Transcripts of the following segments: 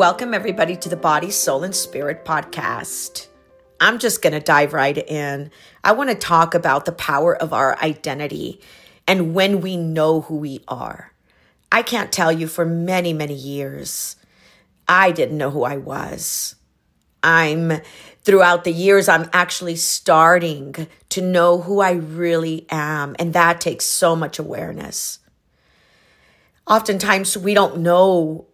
Welcome, everybody, to the Body, Soul, and Spirit podcast. I'm just going to dive right in. I want to talk about the power of our identity and when we know who we are. I can't tell you, for many, many years, I didn't know who I was. Throughout the years, I'm actually starting to know who I really am, and that takes so much awareness. Oftentimes, we don't know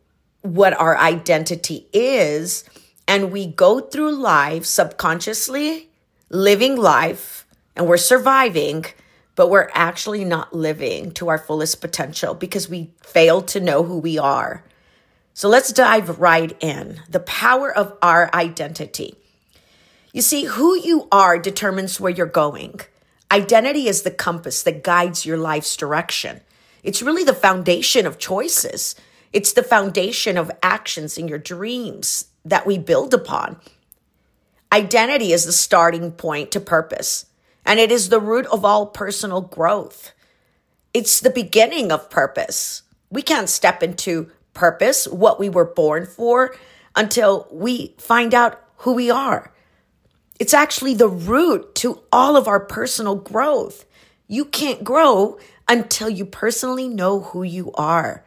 what our identity is, and we go through life subconsciously, living life, and we're surviving, but we're actually not living to our fullest potential because we fail to know who we are. So let's dive right in. The power of our identity. You see, who you are determines where you're going. Identity is the compass that guides your life's direction. It's really the foundation of choices. It's the foundation of actions and your dreams that we build upon. Identity is the starting point to purpose, and it is the root of all personal growth. It's the beginning of purpose. We can't step into purpose, what we were born for, until we find out who we are. It's actually the root to all of our personal growth. You can't grow until you personally know who you are.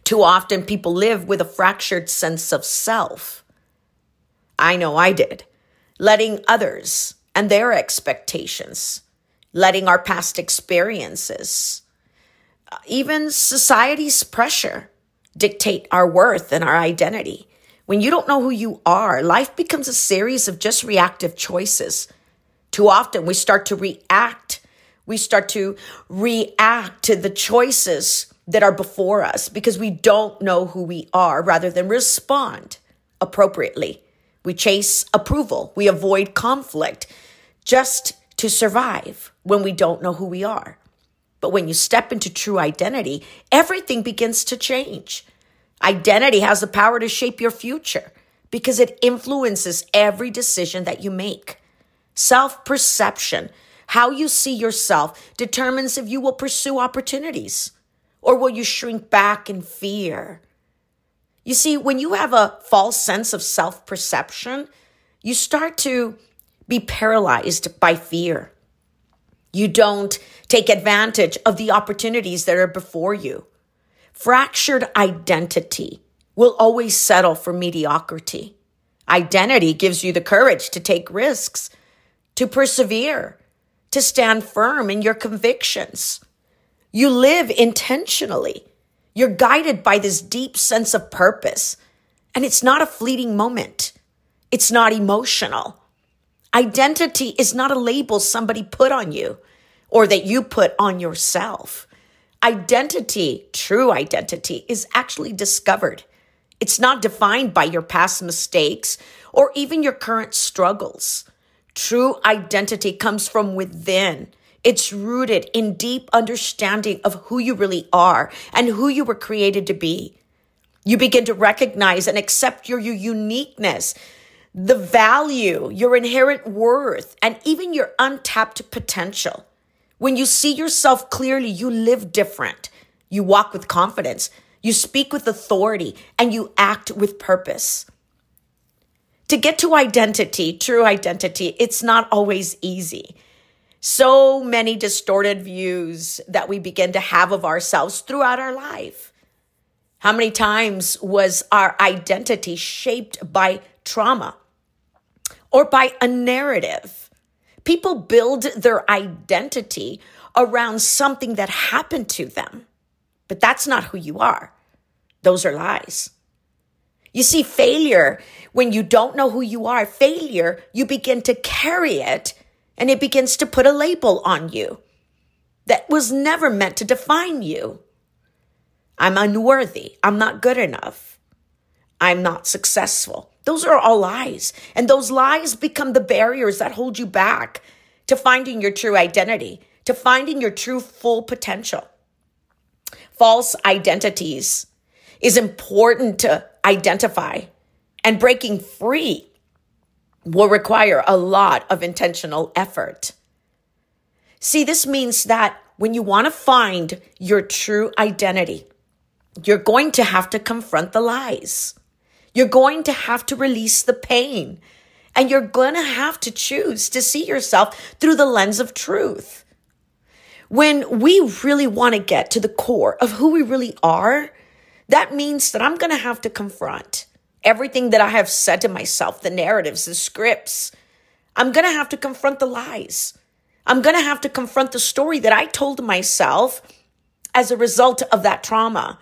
Too often people live with a fractured sense of self. I know I did. Letting others and their expectations, letting our past experiences, even society's pressure dictate our worth and our identity. When you don't know who you are, life becomes a series of just reactive choices. Too often we start to react. We start to react to the choices that are before us because we don't know who we are rather than respond appropriately. We chase approval. We avoid conflict just to survive when we don't know who we are. But when you step into true identity, everything begins to change. Identity has the power to shape your future because it influences every decision that you make. Self-perception, how you see yourself, determines if you will pursue opportunities or will you shrink back in fear. You see, when you have a false sense of self-perception, you start to be paralyzed by fear. You don't take advantage of the opportunities that are before you. Fractured identity will always settle for mediocrity. Identity gives you the courage to take risks, to persevere, to stand firm in your convictions. You live intentionally. You're guided by this deep sense of purpose, and it's not a fleeting moment. It's not emotional. Identity is not a label somebody put on you or that you put on yourself. Identity, true identity, is actually discovered. It's not defined by your past mistakes or even your current struggles. True identity comes from within. It's rooted in deep understanding of who you really are and who you were created to be. You begin to recognize and accept your uniqueness, the value, your inherent worth, and even your untapped potential. When you see yourself clearly, you live different. You walk with confidence. You speak with authority, and you act with purpose. To get to identity, true identity, it's not always easy. So many distorted views that we begin to have of ourselves throughout our life. How many times was our identity shaped by trauma or by a narrative? People build their identity around something that happened to them, but that's not who you are. Those are lies. You see, failure, when you don't know who you are, failure, you begin to carry it and it begins to put a label on you that was never meant to define you. I'm unworthy. I'm not good enough. I'm not successful. Those are all lies. And those lies become the barriers that hold you back to finding your true identity, to finding your true full potential. False identities is important to identify, and breaking free will require a lot of intentional effort. See, this means that when you want to find your true identity, you're going to have to confront the lies. You're going to have to release the pain. And you're going to have to choose to see yourself through the lens of truth. When we really want to get to the core of who we really are, that means that I'm going to have to confront everything that I have said to myself, the narratives, the scripts. I'm going to have to confront the lies. I'm going to have to confront the story that I told myself as a result of that trauma,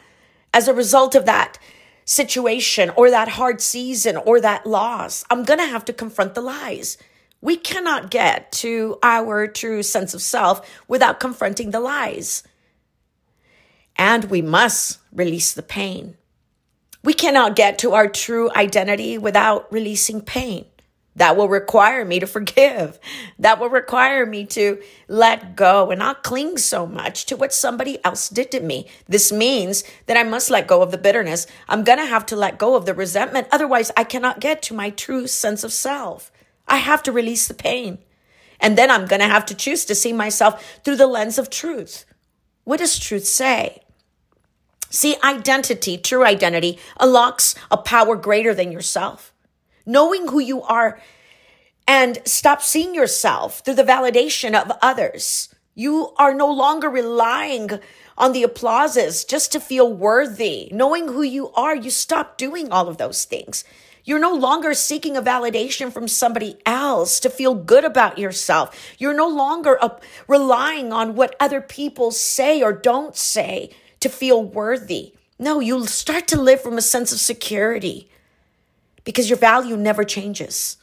as a result of that situation or that hard season or that loss. I'm going to have to confront the lies. We cannot get to our true sense of self without confronting the lies. And we must release the pain. We cannot get to our true identity without releasing pain. That will require me to forgive. That will require me to let go and not cling so much to what somebody else did to me. This means that I must let go of the bitterness. I'm going to have to let go of the resentment. Otherwise, I cannot get to my true sense of self. I have to release the pain. And then I'm going to have to choose to see myself through the lens of truth. What does truth say? See, identity, true identity, unlocks a power greater than yourself. Knowing who you are and stop seeing yourself through the validation of others. You are no longer relying on the applauses just to feel worthy. Knowing who you are, you stop doing all of those things. You're no longer seeking a validation from somebody else to feel good about yourself. You're no longer relying on what other people say or don't say to feel worthy. No, you'll start to live from a sense of security because your value never changes.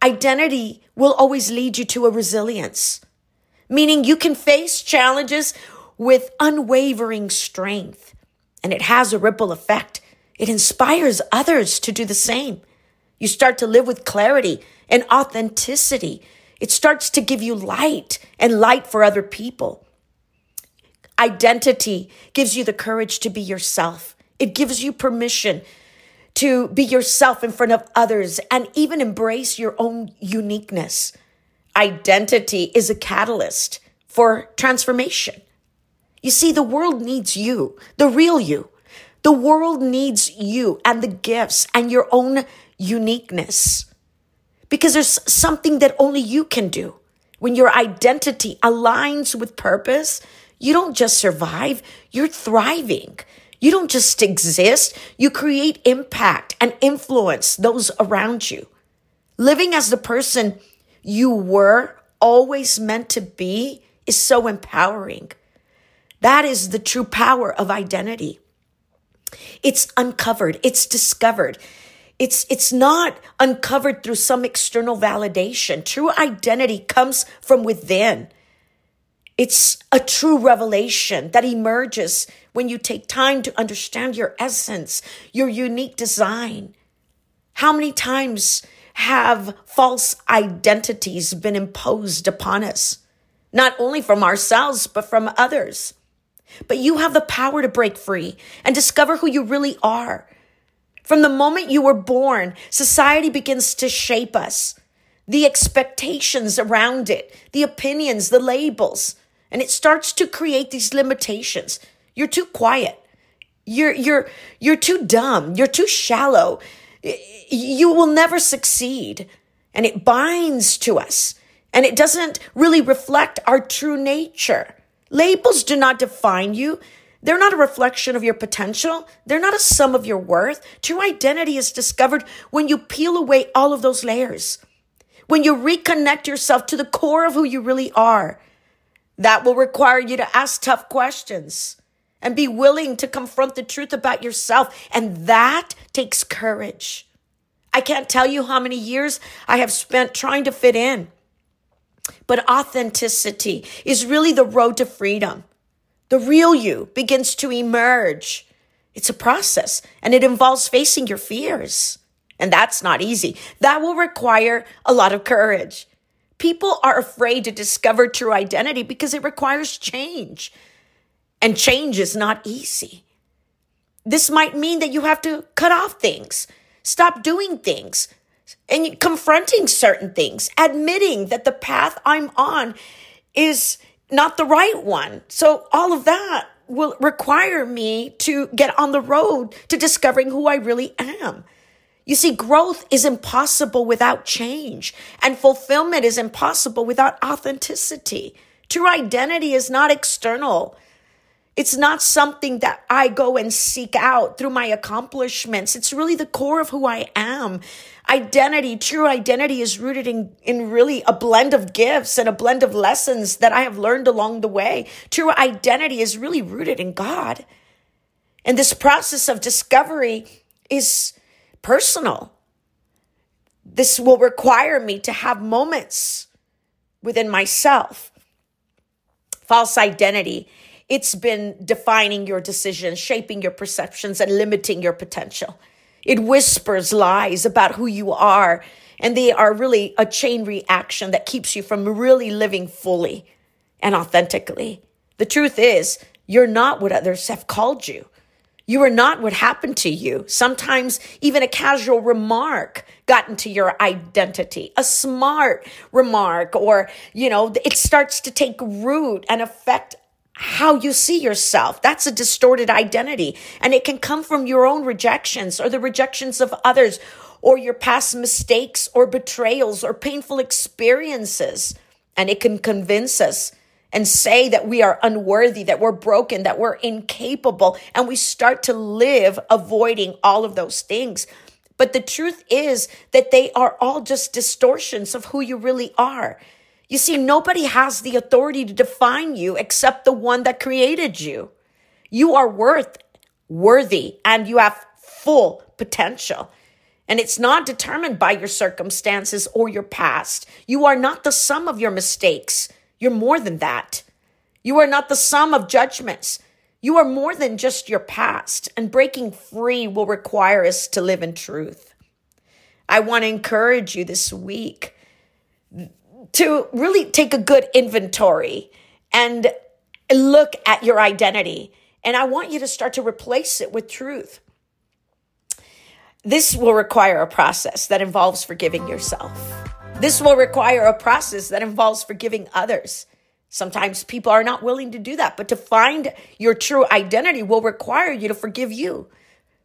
Identity will always lead you to a resilience, meaning you can face challenges with unwavering strength, and it has a ripple effect. It inspires others to do the same. You start to live with clarity and authenticity. It starts to give you light and light for other people. Identity gives you the courage to be yourself. It gives you permission to be yourself in front of others and even embrace your own uniqueness. Identity is a catalyst for transformation. You see, the world needs you, the real you. The world needs you and the gifts and your own uniqueness, because there's something that only you can do. When your identity aligns with purpose, you don't just survive, you're thriving. You don't just exist, you create impact and influence those around you. Living as the person you were always meant to be is so empowering. That is the true power of identity. It's uncovered. It's discovered. It's not uncovered through some external validation. True identity comes from within. It's a true revelation that emerges when you take time to understand your essence, your unique design. How many times have false identities been imposed upon us? Not only from ourselves, but from others. But you have the power to break free and discover who you really are. From the moment you were born, society begins to shape us. The expectations around it, the opinions, the labels, and it starts to create these limitations. You're too quiet. You're too dumb. You're too shallow. You will never succeed. And it binds to us. And it doesn't really reflect our true nature. Labels do not define you. They're not a reflection of your potential. They're not a sum of your worth. True identity is discovered when you peel away all of those layers. When you reconnect yourself to the core of who you really are. That will require you to ask tough questions and be willing to confront the truth about yourself. And that takes courage. I can't tell you how many years I have spent trying to fit in. But authenticity is really the road to freedom. The real you begins to emerge. It's a process, and it involves facing your fears. And that's not easy. That will require a lot of courage. People are afraid to discover true identity because it requires change. And change is not easy. This might mean that you have to cut off things, stop doing things, and confronting certain things, admitting that the path I'm on is not the right one. So all of that will require me to get on the road to discovering who I really am. You see, growth is impossible without change, and fulfillment is impossible without authenticity. True identity is not external. It's not something that I go and seek out through my accomplishments. It's really the core of who I am. Identity, true identity is rooted in really a blend of gifts and a blend of lessons that I have learned along the way. True identity is really rooted in God. And this process of discovery is personal. This will require me to have moments within myself. False identity, it's been defining your decisions, shaping your perceptions, and limiting your potential. It whispers lies about who you are, and they are really a chain reaction that keeps you from really living fully and authentically. The truth is, you're not what others have called you. You are not what happened to you. Sometimes even a casual remark got into your identity, a smart remark, or, it starts to take root and affect how you see yourself. That's a distorted identity. And it can come from your own rejections or the rejections of others or your past mistakes or betrayals or painful experiences. And it can convince us and say that we are unworthy, that we're broken, that we're incapable. And we start to live avoiding all of those things. But the truth is that they are all just distortions of who you really are. You see, nobody has the authority to define you except the one that created you. You are worthy, and you have full potential. And it's not determined by your circumstances or your past. You are not the sum of your mistakes. You're more than that. You are not the sum of judgments. You are more than just your past. And breaking free will require us to live in truth. I want to encourage you this week to really take a good inventory and look at your identity. And I want you to start to replace it with truth. This will require a process that involves forgiving yourself. This will require a process that involves forgiving others. Sometimes people are not willing to do that, but to find your true identity will require you to forgive you.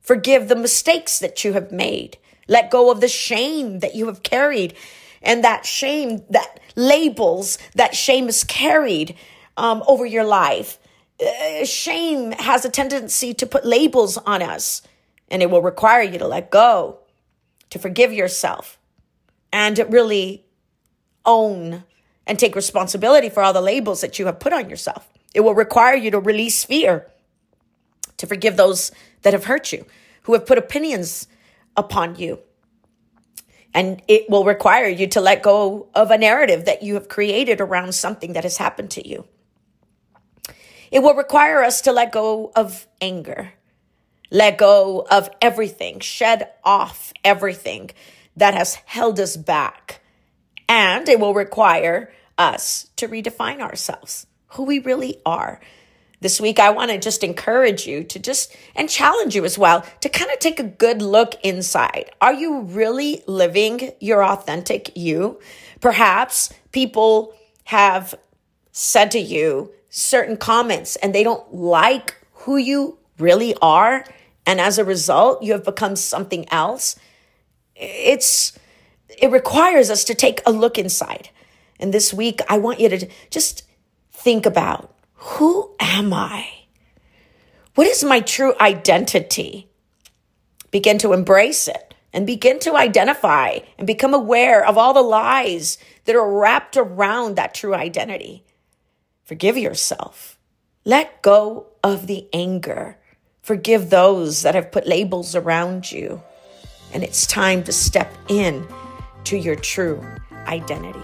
Forgive the mistakes that you have made. Let go of the shame that you have carried. And that shame, that labels, that shame is carried over your life. Shame has a tendency to put labels on us, and it will require you to let go, to forgive yourself, and really own and take responsibility for all the labels that you have put on yourself. It will require you to release fear, to forgive those that have hurt you, who have put opinions upon you. And it will require you to let go of a narrative that you have created around something that has happened to you. It will require us to let go of anger, let go of everything, shed off everything that has held us back. And it will require us to redefine ourselves, who we really are. This week, I want to just encourage you and challenge you as well, to kind of take a good look inside. Are you really living your authentic you? Perhaps people have said to you certain comments and they don't like who you really are. And as a result, you have become something else. It requires us to take a look inside. And this week, I want you to just think about, who am I? What is my true identity? Begin to embrace it and begin to identify and become aware of all the lies that are wrapped around that true identity. Forgive yourself. Let go of the anger. Forgive those that have put labels around you. And it's time to step in to your true identity.